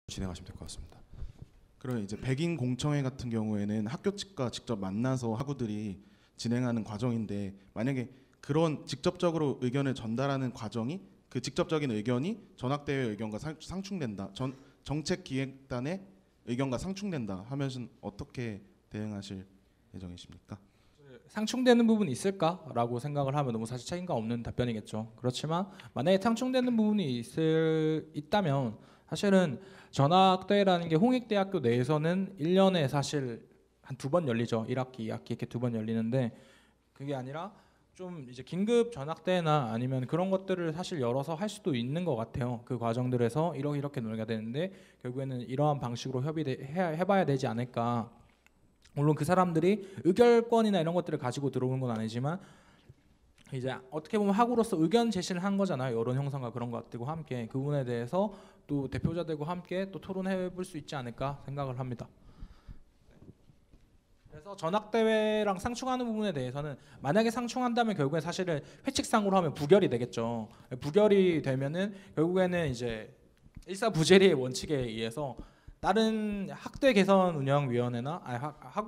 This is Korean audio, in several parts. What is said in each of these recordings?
진행하시면 될 것 같습니다. 그러면 이제 백인 공청회 같은 경우에는 학교 측과 직접 만나서 학우들이 진행하는 과정인데, 만약에 그런 직접적으로 의견을 전달하는 과정이 그 직접적인 의견이 전학대회 의견과 상충된다, 정책기획단의 의견과 상충된다 하면 어떻게 대응하실 예정이십니까? 상충되는 부분이 있을까라고 생각을 하면 너무 사실 책임감 없는 답변이겠죠. 그렇지만 만약에 상충되는 부분이 있다면 사실은 전학대회라는 게 홍익대학교 내에서는 1년에 사실 한 2번 열리죠. 1학기, 2학기 이렇게 2번 열리는데, 그게 아니라 좀 이제 긴급 전학대회나 아니면 그런 것들을 사실 열어서 할 수도 있는 것 같아요. 그 과정들에서 이렇게 논의가 되는데 결국에는 이러한 방식으로 해봐야 되지 않을까. 물론 그 사람들이 의결권이나 이런 것들을 가지고 들어오는 건 아니지만 이제 어떻게 보면 학우로서 의견 제시를 한 거잖아요. 여론 형성과 그런 것들과 함께 그 부분에 대해서 또 대표자들과 함께 또 토론해 볼 수 있지 않을까 생각을 합니다. 그래서 전학대회랑 상충하는 부분에 대해서는 만약에 상충한다면 결국엔 사실은 회칙상으로 하면 부결이 되겠죠. 부결이 되면은 결국에는 이제 일사부재리의 원칙에 의해서 다른 학대 개선 운영위원회나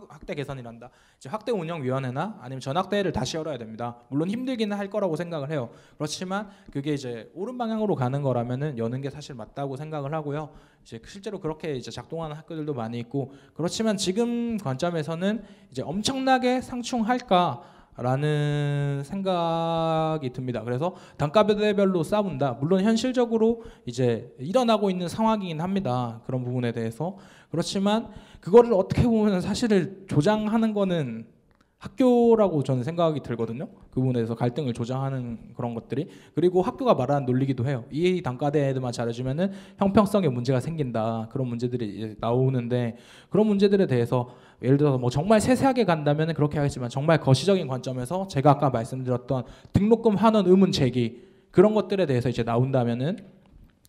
학대 개선이란다. 이제 학대 운영위원회나 아니면 전학대회를 다시 열어야 됩니다. 물론 힘들기는 할 거라고 생각을 해요. 그렇지만 그게 이제 옳은 방향으로 가는 거라면은 여는 게 사실 맞다고 생각을 하고요. 이제 실제로 그렇게 이제 작동하는 학교들도 많이 있고, 그렇지만 지금 관점에서는 이제 엄청나게 상충할까라는 생각이 듭니다. 그래서 단과대별로 싸운다. 물론 현실적으로 이제 일어나고 있는 상황이긴 합니다. 그런 부분에 대해서. 그렇지만 그거를 어떻게 보면 사실을 조장하는 거는 학교라고 저는 생각이 들거든요. 그 부분에 대해서 갈등을 조장하는 그런 것들이. 그리고 학교가 말하는 논리기도 해요. 이 단과대회만 잘해주면은 형평성에 문제가 생긴다. 그런 문제들이 이제 나오는데, 그런 문제들에 대해서 예를 들어서 뭐 정말 세세하게 간다면 그렇게 하겠지만, 정말 거시적인 관점에서 제가 아까 말씀드렸던 등록금 환원 의문 제기, 그런 것들에 대해서 이제 나온다면은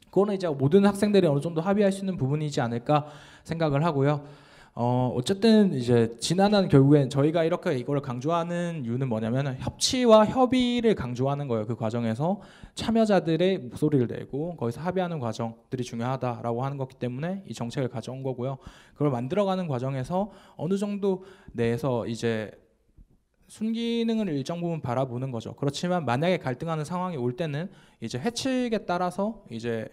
그거는 이제 모든 학생들이 어느 정도 합의할 수 있는 부분이지 않을까 생각을 하고요. 어쨌든 이제 지난한 결국엔 저희가 이렇게 이걸 강조하는 이유는 뭐냐면 협치와 협의를 강조하는 거예요. 그 과정에서 참여자들의 목소리를 내고 거기서 합의하는 과정들이 중요하다라고 하는 거기 때문에 이 정책을 가져온 거고요. 그걸 만들어가는 과정에서 어느 정도 내에서 이제 순기능을 일정 부분 바라보는 거죠. 그렇지만 만약에 갈등하는 상황이 올 때는 이제 회칙에 따라서 이제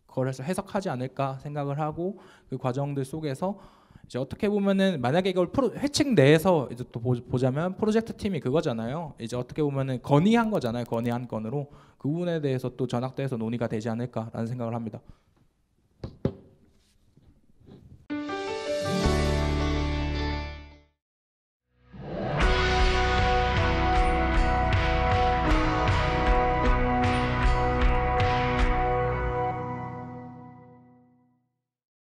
그걸 해석하지 않을까 생각을 하고, 그 과정들 속에서 이제 어떻게 보면은 만약에 이걸 회칙 내에서 이제 또 보자면 프로젝트 팀이 그거잖아요. 이제 어떻게 보면은 건의한 거잖아요. 건의한 건으로 그 부분에 대해서 또 전학대에서 논의가 되지 않을까라는 생각을 합니다.